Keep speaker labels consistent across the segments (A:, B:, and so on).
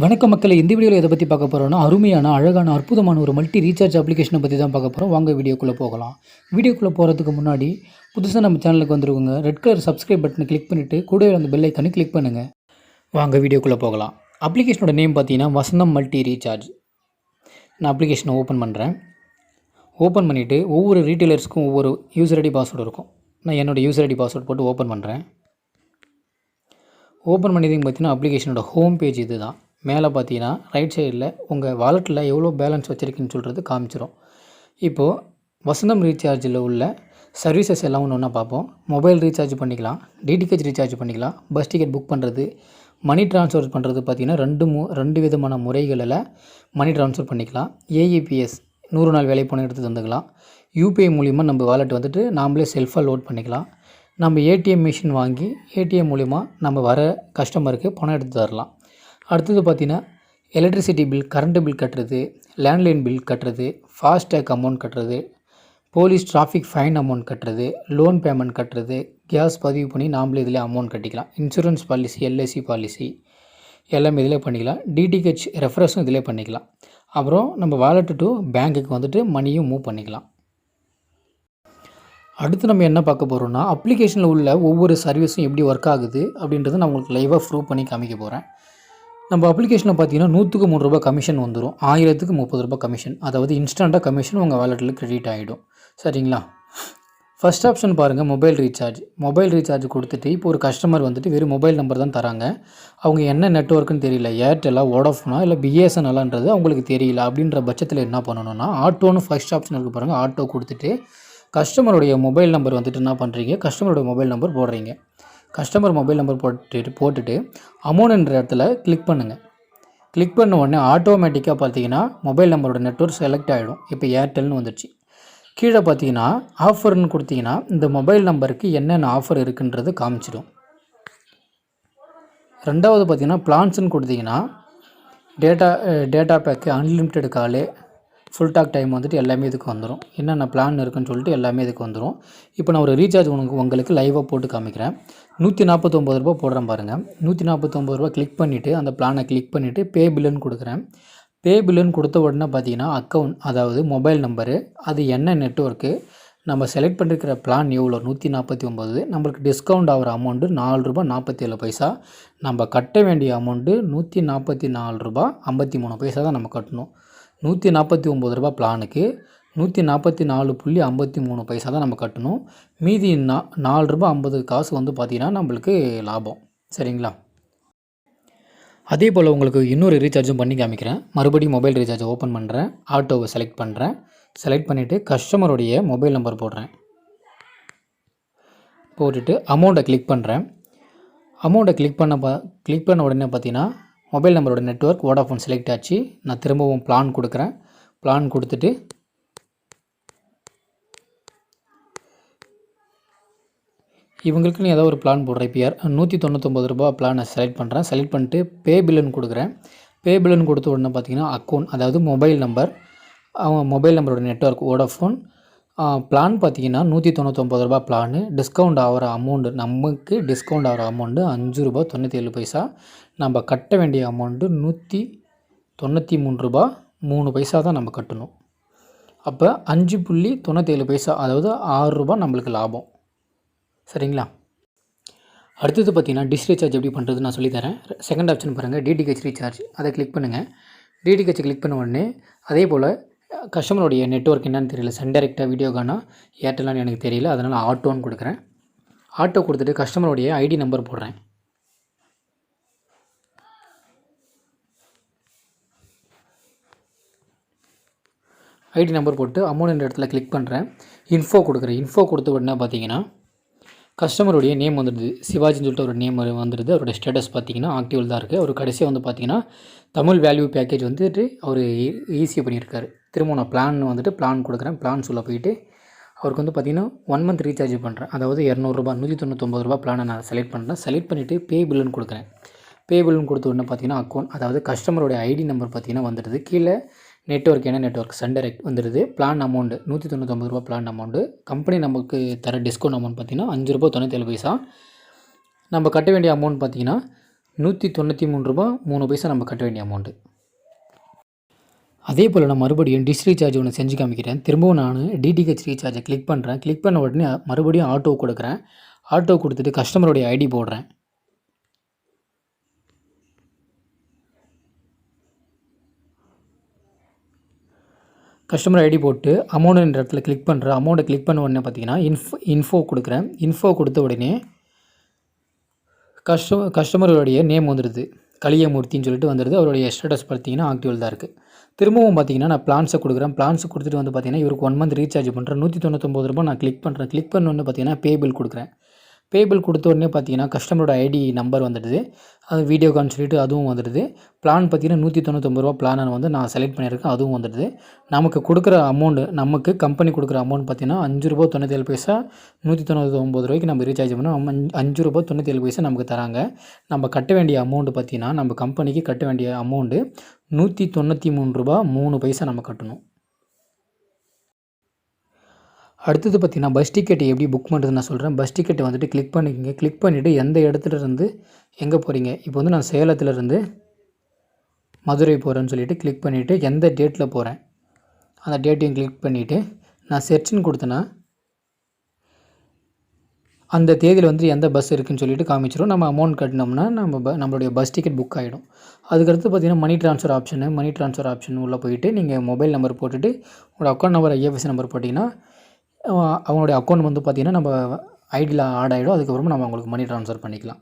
A: வணக்க மக்களே, இந்த வீடியோவில் எதை பற்றி பார்க்க போகிறோம்னா அருமையான அழகான அற்புதமான ஒரு மல்டி ரீசார்ஜ் அப்ளிகேஷனை பற்றி தான் பார்க்க போகிறோம். வாங்க வீடியோக்குள்ளே போகலாம். வீடியோக்குள்ளே போகிறதுக்கு முன்னாடி புதுசாக நம்ம சேனலுக்கு வந்துருக்குங்க ரெட் கலர் சப்ஸ்கிரைப் பட்டனை கிளிக் பண்ணிவிட்டு கூடவே அந்த பெல் ஐக்கானை கிளிக் பண்ணுங்கள். வாங்க வீடியோக்குள்ளே போகலாம். அப்ளிகேஷனோட நேம் பார்த்தீங்கன்னா வசந்தம் மல்டி ரீசார்ஜ். நான் அப்ளிகேஷனை ஓப்பன் பண்ணுறேன். ஓப்பன் பண்ணிவிட்டு ஒவ்வொரு ரீட்டெயிலர்ஸ்க்கும் ஒவ்வொரு யூசர் ஐடி பாஸ்வேர்டு இருக்கும். நான் என்னோடய யூசர் ஐடி பாஸ்வேர்டு போட்டு ஓப்பன் பண்ணுறேன். ஓப்பன் பண்ணியதுங்க பார்த்தீங்கன்னா அப்ளிகேஷனோட ஹோம் பேஜ் இது தான். மேலே பார்த்தீங்கன்னா ரைட் சைடில் உங்கள் வாலெட்டில் எவ்வளோ பேலன்ஸ் வச்சுருக்குன்னு சொல்கிறது காமிச்சிடும். இப்போது வசந்தம் ரீசார்ஜில் உள்ள சர்வீசஸ் எல்லாம் ஒன்று ஒன்றா பார்ப்போம். மொபைல் ரீசார்ஜ் பண்ணிக்கலாம், டிடிஹெச் ரீசார்ஜ் பண்ணிக்கலாம், பஸ் டிக்கெட் புக் பண்ணுறது, மணி ட்ரான்ஸ்ஃபர் பண்ணுறது பார்த்திங்கன்னா ரெண்டு விதமான முறைகளில் மணி ட்ரான்ஸ்ஃபர் பண்ணிக்கலாம். ஏஇபிஎஸ் 100 நாள் வேலை பணம் எடுத்து தந்துக்கலாம். யூபிஐ மூலிமா நம்ம வாலெட் வந்துட்டு நாமளே செல்ஃபாக லோட் பண்ணிக்கலாம். நம்ம ஏடிஎம் மிஷின் வாங்கி ஏடிஎம் மூலிமா நம்ம வர கஸ்டமருக்கு பணம் எடுத்து தரலாம். அடுத்தது பார்த்திங்கன்னா எலக்ட்ரிசிட்டி பில், கரண்ட்டு பில் கட்டுறது, லேண்ட்லைன் பில் கட்டுறது, ஃபாஸ்டேக் அமௌண்ட் கட்டுறது, போலீஸ் டிராஃபிக் ஃபைன் அமௌண்ட் கட்டுறது, லோன் பேமெண்ட் கட்டுறது, கேஸ் பதிவு பண்ணி நாமளே இதில் அமௌண்ட் கட்டிக்கலாம். இன்சூரன்ஸ் பாலிசி, எல்ஐசி பாலிசி எல்லாமே இதில் பண்ணிக்கலாம். டிடிஹெச் ரெஃபரன்ஸும் இதிலே பண்ணிக்கலாம். அப்புறம் நம்ம வாலெட்டு டு பேங்க்குக்கு வந்துட்டு மணியும் மூவ் பண்ணிக்கலாம். அடுத்து நம்ம என்ன பார்க்க போகிறோம்னா அப்ளிகேஷனில் உள்ள ஒவ்வொரு சர்வீஸும் எப்படி ஒர்க் ஆகுது அப்படின்றத நான் உங்களுக்கு லைவாக ப்ரூவ் பண்ணி காமிக்க போகிறேன். நம்ம அப்ளிகேஷனில் பார்த்தீங்கன்னா 100க்கு 3 ரூபா கமிஷன் வந்துடும். 1000க்கு 30 ரூபா கமிஷன், அதாவது இன்ஸ்டண்ட்டாக கமிஷன் உங்கள் வாலெட்டில் கிரெடிட் ஆகிடும். சரிங்களா? ஃபஸ்ட் ஆப்ஷன் பாருங்கள், மொபைல் ரீசார்ஜ். மொபைல் ரீசார்ஜ் கொடுத்துட்டு இப்போ ஒரு கஸ்டமர் வந்துட்டு வெறும் மொபைல் நம்பர் தான் தராங்க. அவங்க என்ன நெட்வொர்க்குன்னு தெரியல, ஏர்டெல்லா, வோடாஃபோனா இல்லை பிஎஸ்என்எல்லான்றது அவங்களுக்கு தெரியல. அப்படின்ற பட்சத்தில் என்ன பண்ணணும்னா ஆட்டோன்னு ஃபஸ்ட் ஆப்ஷன் இருக்குது பாருங்கள், ஆட்டோ கொடுத்துட்டு கஸ்டமருடைய மொபைல் நம்பர் வந்துட்டு என்ன பண்ணுறீங்க, கஸ்டமருடைய மொபைல் நம்பர் போடுறீங்க. கஸ்டமர் மொபைல் நம்பர் போட்டுட்டு அமௌண்ட்ன்ற இடத்துல கிளிக் பண்ணுங்கள். கிளிக் பண்ண உடனே ஆட்டோமேட்டிக்காக பார்த்தீங்கன்னா மொபைல் நம்பரோட நெட்வொர்க் செலக்ட் ஆகிடும். இப்போ ஏர்டெல்னு வந்துடுச்சு. கீழே பார்த்தீங்கன்னா ஆஃபர்னு கொடுத்தீங்கன்னா இந்த மொபைல் நம்பருக்கு என்னென்ன ஆஃபர் இருக்குன்றது காமிச்சிடும். ரெண்டாவது பார்த்தீங்கன்னா பிளான்ஸ்னு கொடுத்தீங்கன்னா டேட்டா பேக்கு, அன்லிமிட்டெட் காலு, ஃபுல் டாக் டைம் வந்துட்டு எல்லாமே இதுக்கு வந்துடும். என்னென்ன பிளான் இருக்குன்னு சொல்லிட்டு எல்லாமே இதுக்கு வந்துடும். இப்போ நான் ஒரு ரீசார்ஜ் உங்களுக்கு லைவாக போட்டு காமிக்கிறேன். 149 ரூபா போடுறேன் பாருங்கள். 149 ரூபா கிளிக் பண்ணிவிட்டு அந்த பிளானை கிளிக் பண்ணிவிட்டு பே பில்லுன்னு கொடுக்குறேன். பே பில்லுன்னு கொடுத்த உடனே பார்த்தீங்கன்னா அக்கௌண்ட், அதாவது மொபைல் நம்பரு, அது என்ன நெட்வொர்க்கு, நம்ம செலக்ட் பண்ணிருக்கிற பிளான் எவ்வளோ 149, நம்மளுக்கு டிஸ்கவுண்ட் ஆகிற அமௌண்ட்டு 4 ரூபா 47 பைசா, நம்ம கட்ட வேண்டிய அமௌண்ட்டு 144 ரூபா 53 பைசா தான் நம்ம கட்டணும். 149 ரூபா பிளானுக்கு 144.53 பைசா தான் நம்ம கட்டணும். மீதி 4 ரூபா 50 காசு வந்து பார்த்திங்கன்னா நம்மளுக்கு லாபம். சரிங்களா? அதே போல் உங்களுக்கு இன்னொரு ரீசார்ஜும் பண்ணி காமிக்கிறேன். மறுபடியும் மொபைல் ரீசார்ஜை ஓப்பன் பண்ணுறேன். ஆட்டோவை செலக்ட் பண்ணுறேன். செலக்ட் பண்ணிவிட்டு கஸ்டமருடைய மொபைல் நம்பர் போடுறேன். போட்டுட்டு அமௌண்ட்டை கிளிக் பண்ணுறேன். அமௌண்ட்டை கிளிக் பண்ண உடனே பார்த்தீங்கன்னா மொபைல் நம்பரோட நெட்வொர்க் வோடாஃபோன் செலக்ட் ஆச்சு. நான் திரும்பவும் பிளான் கொடுக்குறேன். பிளான் கொடுத்துட்டு இவங்களுக்குன்னு ஏதோ ஒரு பிளான் போடுறேன். இப்போ 199 ரூபா பிளானை செலக்ட் பண்ணுறேன். செலக்ட் பண்ணிட்டு பே பில்லுன்னு கொடுக்குறேன். பே பில்லுன்னு கொடுத்த உடனே பார்த்தீங்கன்னா அக்கௌண்ட், அதாவது மொபைல் நம்பர், அவங்க மொபைல் நம்பரோட நெட்வொர்க் வோடாஃபோன். பிளான் பார்த்தீங்கன்னா 199 ரூபா பிளானு. டிஸ்கவுண்ட் ஆகிற அமௌண்ட்டு, நமக்கு டிஸ்கவுண்ட் ஆகிற அமௌண்ட்டு 5 ரூபா 97 பைசா. நம்ம கட்ட வேண்டிய அமௌண்ட்டு 193 ரூபா 3 பைசா தான் நம்ம கட்டணும். அப்போ 5.97 பைசா, அதாவது 6 ரூபா நம்மளுக்கு லாபம். சரிங்களா? அடுத்தது பார்த்திங்கன்னா டிஷ் ரீசார்ஜ் எப்படி பண்ணுறது நான் சொல்லித்தரேன். செகண்ட் ஆப்ஷன் பாருங்கள், டிடிஹெச் ரீசார்ஜ். அதை கிளிக் பண்ணுங்கள். டிடிஹெச் கிளிக் பண்ண உடனே அதே போல் கஸ்டமருடைய நெட்வொர்க் என்னன்னு தெரியல, சன் டைரெக்டாக, வீடியோகானா, ஏர்டெல்லான்னு எனக்கு தெரியல, அதனால் ஆட்டோன்னு கொடுக்குறேன். ஆட்டோ கொடுத்துட்டு கஸ்டமருடைய ஐடி நம்பர் போடுறேன். ஐடி நம்பர் போட்டு அமௌண்ட் இடத்துல கிளிக் பண்ணுறேன். இன்ஃபோ கொடுக்குறேன். இன்ஃபோ கொடுத்த உடனே பார்த்தீங்கன்னா கஸ்டமருடைய நேம் வந்துடுது. சிவாஜின்னு சொல்லிட்டு ஒரு நேம் வந்துடுது. அவருடைய ஸ்டேட்டஸ் பார்த்தீங்கன்னா ஆக்டிவில் தான் இருக்குது. அவர் கடைசியாக வந்து பார்த்தீங்கன்னா தமிழ் வேல்யூ பேக்கேஜ் வந்துட்டு அவர் ஈஸியாக பண்ணியிருக்காரு. திரும்ப நான் பிளான் வந்துட்டு பிளான் கொடுக்குறேன். பிளான் சொல்ல போயிட்டு அவருக்கு வந்து பார்த்திங்கன்னா 1 மந்த் ரீசார்ஜ் பண்ணுறேன். அதாவது 200 ரூபா 199 ரூபா பிளானை நான் செலக்ட் பண்ணுறேன். செலக்ட் பண்ணிவிட்டு பே பில்லுன்னு கொடுக்குறேன். பே பில்லுன்னு கொடுத்த உடனே பார்த்திங்கன்னா அக்கௌண்ட், அதாவது கஸ்டமருடைய ஐடி நம்பர் பார்த்திங்கன்னா வந்துடுது. கீழே நெட்வொர்க் என்ன நெட்வொர்க், சன் டைரெக்ட் வந்துடுது. பிளான் அமௌண்ட்டு 199 ரூபா பிளான் அமௌண்ட்டு. கம்பெனி நமக்கு தர டிஸ்கவுண்ட் அமௌண்ட் பார்த்திங்கன்னா 5 ரூபா 97 பைசா. நம்ம கட்ட வேண்டிய அமௌண்ட் பார்த்திங்கன்னா ₹193.03 நம்ம கட்ட வேண்டிய அமௌண்ட்டு. அதே போல் நான் மறுபடியும் டிஷ் ரீசார்ஜ் ஒன்று செஞ்சு காமிக்கிறேன். திரும்பவும் நான் டிடிஹெச் ரீசார்ஜை கிளிக் பண்ணுறேன். கிளிக் பண்ண உடனே மறுபடியும் ஆட்டோ கொடுக்குறேன். ஆட்டோ கொடுத்துட்டு கஸ்டமருடைய ஐடி போடுறேன். கஸ்டமர் ஐடி போட்டு அமௌண்ட்டுன்ற இடத்துல கிளிக் பண்ணுறேன். அமௌண்ட்டை கிளிக் பண்ண உடனே பார்த்தீங்கன்னா இன்ஃபோ கொடுக்குறேன். இன்ஃபோ கொடுத்த உடனே கஸ்டமருடைய நேம் வந்துடுது. கலியமூர்த்தின்னு சொல்லிட்டு வந்துடுது. அவருடைய ஸ்டேட்டஸ் பார்த்தீங்கன்னா ஆக்டிவில் தான் இருக்குது. திரும்பவும் பார்த்தீங்கன்னா நான் பிளான்ஸை கொடுக்குறேன். பிளான்ஸை கொடுத்துட்டு வந்து பார்த்தீங்கன்னா இவருக்கு 1 மந்த் ரீசார்ஜ் பண்ணுறேன். ₹199 நான் கிளிக் பண்ணுறேன். கிளிக் பண்ண உடனே பார்த்தீங்கன்னா பேபிள் கொடுக்குறேன். பேபிள் கொடுத்த உடனே பார்த்தீங்கன்னா கஸ்டமரோட ஐடி நம்பர் வந்துடுது. அது வீடியோகான்னு சொல்லிட்டு அதுவும் வந்துடுது. பிளான் பார்த்தீங்கன்னா ₹199 பிளானை வந்து நான் செலக்ட் பண்ணியிருக்கேன். அதுவும் வந்துடுது. நமக்கு கொடுக்குற அமௌண்ட்டு, நமக்கு கம்பெனி கொடுக்குற அமௌண்ட் பார்த்தீங்கன்னா ₹5.97 ₹199 நம்ம ரீசார்ஜ் பண்ணோம். ₹5.97 நமக்கு தராங்க. நம்ம கட்ட வேண்டிய அமௌண்ட்டு பார்த்தீங்கன்னா நம்ம கம்பெனிக்கு கட்ட வேண்டிய அமௌண்ட்டு ₹193.03 நம்ம கட்டணும். அடுத்தது பார்த்தீங்கன்னா பஸ் டிக்கெட் எப்படி புக் பண்ணுறதுன்னு நான் சொல்கிறேன். பஸ் டிக்கெட்டை வந்துட்டு கிளிக் பண்ணிக்கோங்க. கிளிக் பண்ணிவிட்டு எந்த இடத்துல இருந்து எங்கே போகிறீங்க, இப்போ வந்து நான் சேலத்துலேருந்து மதுரை போகிறேன்னு சொல்லிவிட்டு கிளிக் பண்ணிவிட்டு எந்த டேட்டில் போகிறேன் அந்த டேட்டையும் கிளிக் பண்ணிவிட்டு நான் செர்ச்னு கொடுத்தேன்னா அந்த தேதியில் வந்து எந்த பஸ் இருக்குதுன்னு சொல்லிட்டு காமிச்சிடும். நம்ம அமௌண்ட் கட்டினோம்னா நம்மளுடைய பஸ் டிக்கெட் புக் ஆகிடும். அதுக்கடுத்து பார்த்திங்கன்னா மணி ட்ரான்ஸ்ஃபர் ஆப்ஷன் உள்ளே போயிட்டு நீங்கள் மொபைல் நம்பர் போட்டுட்டு உங்களோட அக்கௌண்ட் நம்பர் ஐஎஃப்எஸ்சி நம்பர் போட்டிங்கன்னா அவங்களுடைய அக்கௌண்ட் வந்து பார்த்திங்கன்னா நம்ம ஐடியில் ஆட் ஆகிடும். அதுக்கப்புறமா நம்ம அவங்களுக்கு மணி ட்ரான்ஸ்ஃபர் பண்ணிக்கலாம்.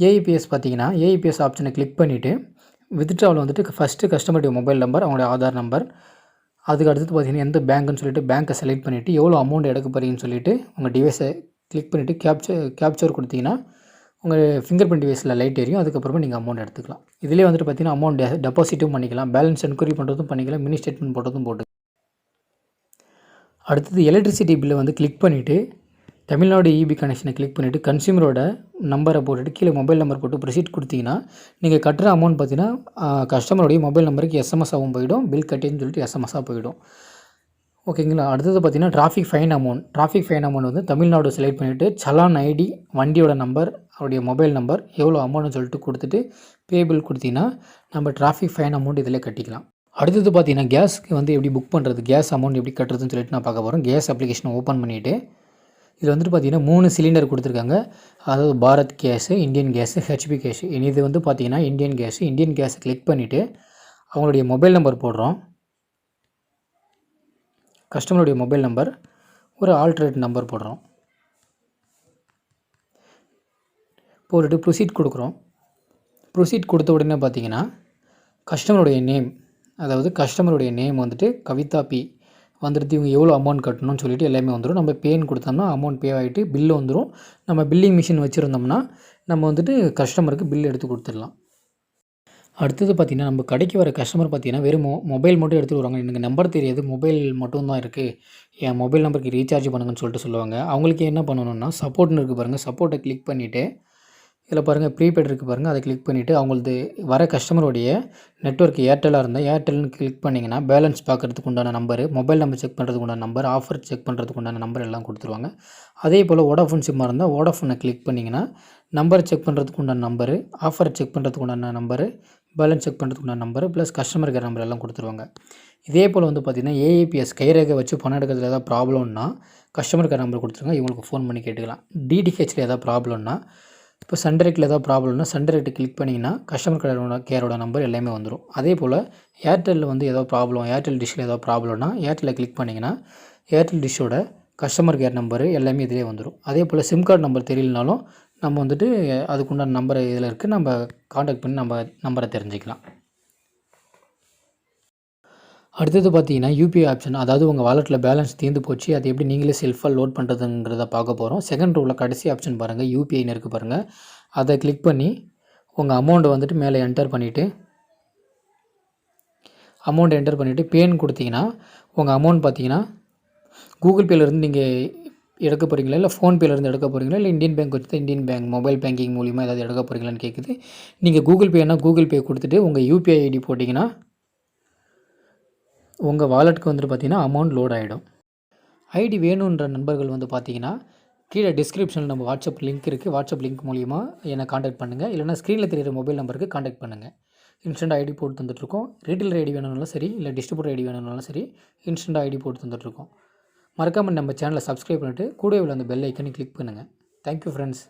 A: ஏஇபிஎஸ் பார்த்திங்கன்னா ஏஇபிஎஸ் ஆப்ஷனை கிளிக் பண்ணிவிட்டு வித்ட்ராவில் வந்துட்டு ஃபஸ்ட்டு கஸ்டமருடைய மொபைல் நம்பர், அவங்களுடைய ஆதார் நம்பர், அதுக்கு அடுத்தது பார்த்திங்கன்னா எந்த பேங்க்குன்னு சொல்லிட்டு பேங்க்கை செலக்ட் பண்ணிவிட்டு எவ்வளோ அமௌண்ட் எடுக்க போகிறீங்கன்னு சொல்லிட்டு உங்கள் டிவைஸை கிளிக் பண்ணிவிட்டு கேப்ச்சர் கொடுத்தீங்கன்னா உங்கள் ஃபிங்கர் பிரிண்ட் டிவைஸில் லைட் எரியும். அதுக்கப்புறமா நீங்கள் அமௌண்ட் எடுத்துக்கலாம். இதிலே வந்துட்டு பார்த்திங்கன்னா அமௌண்ட் டெபாசிட்டும் பண்ணிக்கலாம், பேலன்ஸ் என்கொயரி பண்ணுறதும் பண்ணிக்கலாம், மினி ஸ்டேட்மெண்ட் போடுறதும் போட்டு. அடுத்தது எலக்ட்ரிசிட்டி பில்லை வந்து கிளிக் பண்ணிவிட்டு தமிழ்நாடு இபி கனெக்ஷனை கிளிக் பண்ணிவிட்டு கன்சியூமரோட நம்பரை போட்டுட்டு கீழே மொபைல் நம்பர் போட்டு ப்ரொசீட் கொடுத்தீங்கன்னா நீங்கள் கட்டுற அமௌண்ட் பார்த்தீங்கன்னா கஸ்டமருடைய மொபைல் நம்பருக்கு எஸ்எம்எஸ்ஸாகவும் போயிடும், பில் கட்டின்னு சொல்லிட்டு எஸ்எம்எஸ்ஸாக போயிடும். ஓகேங்களா. அடுத்தது பார்த்திங்கன்னா டிராஃபிக் ஃபைன் அமௌண்ட் வந்து தமிழ்நாடு செலக்ட் பண்ணிவிட்டு சலான் ஐடி, வண்டியோட நம்பர், அவருடைய மொபைல் நம்பர், எவ்வளோ அமௌண்ட்னு சொல்லிட்டு கொடுத்துட்டு பேபிள் கொடுத்தீங்கன்னா நம்ம டிராஃபிக் ஃபைன் அமௌண்ட் இதில் கட்டிக்கலாம். அடுத்தது பார்த்திங்கன்னா கேஸ்க்கு வந்து எப்படி புக் பண்ணுறது, கேஸ் அமௌண்ட் எப்படி கட்டுறதுன்னு சொல்லிட்டு நான் பார்க்க போகிறேன். கேஸ் அப்ளிகேஷனை ஓப்பன் பண்ணிவிட்டு இதில் வந்துட்டு பார்த்திங்கன்னா 3 சிலிண்டர் கொடுத்துருக்காங்க. அதாவது Bharat gas, Indian gas, HP gas. இது வந்து பார்த்திங்கன்னா இந்தியன் கேஸை கிளிக் பண்ணிவிட்டு அவங்களுடைய மொபைல் நம்பர் போடுறோம். கஸ்டமருடைய மொபைல் நம்பர், ஒரு ஆல்டர்னேட் நம்பர் போடுறோம். போட்டுட்டு ப்ரொசீட் கொடுக்குறோம். ப்ரொசீட் கொடுத்த உடனே பார்த்திங்கன்னா கஸ்டமருடைய நேம் வந்துட்டு கவிதா பி வந்துடுது. இவங்க எவ்வளோ அமௌண்ட் கட்டணும்னு சொல்லிட்டு எல்லாமே வந்துடும். நம்ம பேன்னு கொடுத்தோம்னா அமௌண்ட் பே ஆகிட்டு பில்லு வந்துடும். நம்ம பில்லிங் மிஷின் வச்சுருந்தோம்னா நம்ம வந்துட்டு கஸ்டமருக்கு பில் எடுத்து கொடுத்துடலாம். அடுத்தது பார்த்திங்கன்னா நம்ம கடைக்கு வர கஸ்டமர் பார்த்திங்கன்னா வெறும் மொபைல் மட்டும் எடுத்துகிட்டு வருவாங்க. எனக்கு நம்பர் தெரியாது, மொபைல் மட்டும் தான் இருக்குது, என் மொபைல் நம்பருக்கு ரீசார்ஜ் பண்ணுங்கன்னு சொல்லிட்டு சொல்லுவாங்க. அவங்களுக்கு என்ன பண்ணணும்னா சப்போர்ட்னு இருக்குது பாருங்கள், சப்போர்ட்டை கிளிக் பண்ணிவிட்டு இதில் பாருங்கள் ப்ரீபெய்ட் இருக்குது பாருங்கள், அதை கிளிக் பண்ணிவிட்டு அவங்களது வர கஸ்டமருடைய நெட்வொர்க் ஏர்டெல்லாக இருந்தால் ஏர்டெல்னு கிளிக் பண்ணிங்கன்னா பேலன்ஸ் பார்க்குறதுக்கு உண்டான நம்பரு, மொபைல் நம்பர் செக் பண்ணுறதுக்கு உண்டான நம்பர், ஆஃபர் செக் பண்ணுறதுக்கு உண்டான நம்பர் எல்லாம் கொடுத்துருவாங்க. அதே போல் வோடாஃபோன் சிம்மாக இருந்தால் வோடாஃபோனை கிளிக் பண்ணிங்கன்னா நம்பர் செக் பண்ணுறதுக்கு உண்டான நம்பரு, ஆஃபர் செக் பண்ணுறதுக்கு உண்டான நம்பரு, பேலன்ஸ் செக் பண்ணுறதுக்கு உண்டான number plus customer care number எல்லாம் கொடுத்துருவாங்க. இதே போல் வந்து பார்த்திங்கன்னா ஏஏபிஎஸ் கைரேகை வச்சு பணம் எடுக்கிறதுல ஏதாவது ப்ராப்ளம்னா கஸ்டமர் கேர் நம்பர் கொடுத்துருங்க, இவங்களுக்கு ஃபோன் பண்ணி கேட்டுக்கலாம். டிடிஹெச்சில் ஏதாவது ப்ராப்ளம்னா இப்போ சன்டைரெக்டில் ஏதாவது ப்ராப்ளம்னா சன்டைரெக்ட் கிளிக் பண்ணிங்கன்னா கஸ்டமர் கேரோட நம்பர் எல்லாமே வந்துடும். அதே போல் ஏர்டெல்லில் வந்து ஏதாவது ப்ராப்ளம், ஏர்டெல் டிஷ்ஷில் ஏதாவது ப்ராப்ளம்னா ஏர்டெல்லை கிளிக் பண்ணிங்கன்னா ஏர்டெல் டிஷ்ஷோட கஸ்டமர் கேர் நம்பரு எல்லாமே இதிலே வந்துடும். அதே போல் சிம் கார்டு நம்பர் தெரியலனாலும் நம்ம வந்துட்டு அதுக்குண்டான நம்பர் இதில் இருக்குது, நம்ம காண்டாக்ட் பண்ணி நம்ம நம்பரை தெரிஞ்சுக்கலாம். அடுத்தது பார்த்திங்கன்னா யூபிஐ ஆப்ஷன், அதாவது உங்கள் வாலெட்டில் பேலன்ஸ் தீர்ந்து போச்சு, அது எப்படி நீங்களே செல்ஃபாக லோட் பண்ணுறதுங்கிறத பார்க்க போகிறோம். செகண்ட் ரோவில் கடைசி ஆப்ஷன் பாருங்கள், யூபிஐன்னு இருக்குது பாருங்கள், அதை கிளிக் பண்ணி உங்கள் அமௌண்ட்டை வந்துட்டு மேலே என்டர் பண்ணிவிட்டு பேன்னு கொடுத்தீங்கன்னா உங்கள் அமௌண்ட் பார்த்திங்கன்னா கூகுள் பேலேருந்து நீங்கள் எடுக்க போகிறீங்களா, இல்லை ஃபோன்பேலேருந்து எடுக்க போகிறீங்களா, இல்லை இந்தியன் பேங்க் வச்சு இந்தியன் பேங்க் மொபைல் பேங்கிங் மூலிமா ஏதாவது எடுக்க போகிறீங்களான்னு கேட்குது. நீங்கள் கூகுள் பேனா கூகுள் பே கொடுத்துட்டு உங்கள் யூபிஐ ஐடி போட்டிங்கன்னா உங்கள் வாலெட்டுக்கு வந்துட்டு பார்த்திங்கன்னா அமௌண்ட் லோட் ஆகிடும். ஐடி வேணுன்ற நண்பர்கள் வந்து பார்த்திங்கன்னா கீழே டிஸ்கிரிப்ஷனில் நம்ம வாட்ஸ்அப் லிங்க் இருக்குது. வாட்ஸ்அப் லிங்க் மூலிமா என்னை காண்டாக்ட் பண்ணுங்கள். இல்லைனா ஸ்க்ரீனில் தெரியிற மொபைல் நம்பருக்கு காண்டாக்ட் பண்ணுங்கள். இன்ஸ்டன்ட் ஐடி போட்டு தந்துட்டுருக்கோம். ரீட்டெயிலர் ஐடி வேணும்னாலும் சரி, இல்லை டிஸ்ட்ரிபியூட்டர் ஐடி வேணும்னாலும் சரி, இன்ஸ்டன்ட் ஐடி போட்டு தந்துட்டுருக்கோம். மறக்காமல் நம்ம சேனலை சப்ஸ்கிரைப் பண்ணிவிட்டு கூடவே உள்ள அந்த பெல் ஐக்கனை கிளிக் பண்ணுங்கள். Thank you friends.